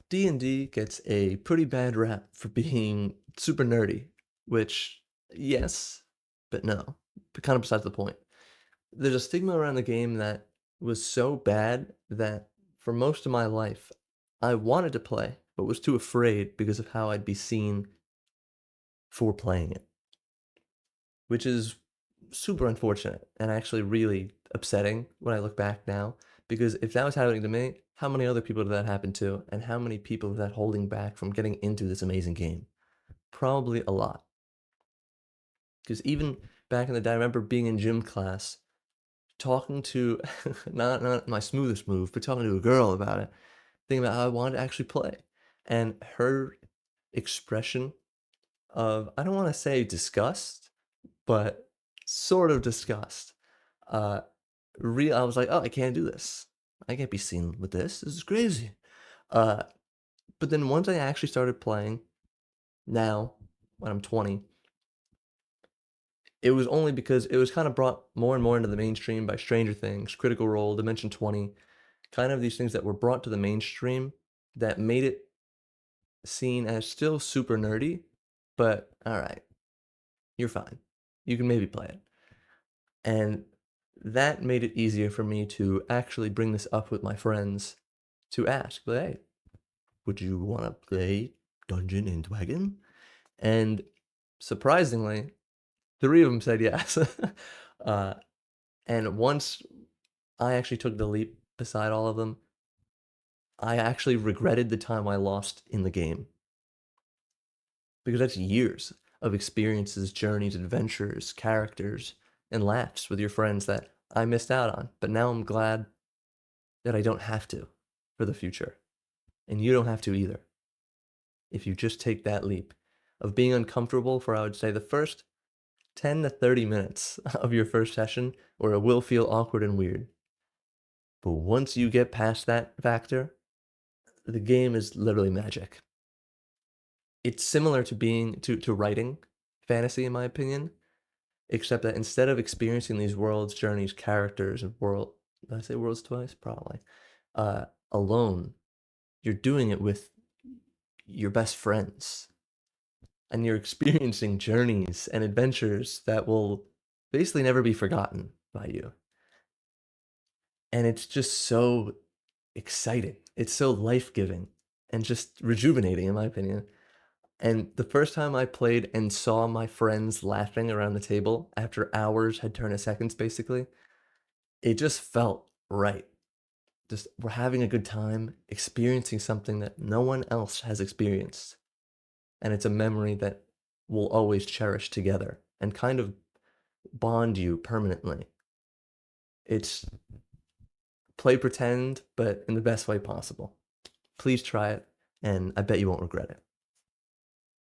D&D gets a pretty bad rap for being super nerdy, which, yes, but no. But kind of besides the point. There's a stigma around the game that was so bad that for most of my life, I wanted to play, but was too afraid because of how I'd be seen for playing it, which is super unfortunate and actually really upsetting when I look back now. Because if that was happening to me, how many other people did that happen to? And how many people is that holding back from getting into this amazing game? Probably a lot. Because even back in the day, I remember being in gym class, talking to, not my smoothest move, but talking to a girl about it, thinking about how I wanted to actually play. And her expression of, I don't want to say disgust, but sort of disgust. Uh, I was like, "Oh, I can't do this. I can't be seen with this. This is crazy." Uh, but then once I actually started playing, now when I'm 20, it was only because it was kind of brought more and more into the mainstream by Stranger Things, Critical Role, Dimension 20, kind of these things that were brought to the mainstream that made it seen as still super nerdy, but all right, you're fine. You can maybe play it. And that made it easier for me to actually bring this up with my friends to ask, like, "Hey, would you wanna play Dungeon& and Dragon?" And surprisingly, 3 of them said yes. Uh, and once I actually took the leap beside all of them, I actually regretted the time I lost in the game, because that's years of experiences, journeys, adventures, characters, and laughs with your friends that I missed out on, but now I'm glad that I don't have to for the future, and you don't have to either. If you just take that leap of being uncomfortable for, I would say, the first 10 to 30 minutes of your first session, where it will feel awkward and weird. But once you get past that factor, the game is literally magic. It's similar to being to writing fantasy, in my opinion, except that instead of experiencing these worlds, journeys, characters, and did I say worlds twice? Probably. Alone, you're doing it with your best friends, and you're experiencing journeys and adventures that will basically never be forgotten by you. And it's just so exciting. It's so life-giving and just rejuvenating, in my opinion. And the first time I played and saw my friends laughing around the table after hours had turned to seconds, basically, it just felt right. Just we're having a good time, experiencing something that no one else has experienced. And it's a memory that we'll always cherish together and kind of bond you permanently. It's play pretend, but in the best way possible. Please try it, and I bet you won't regret it.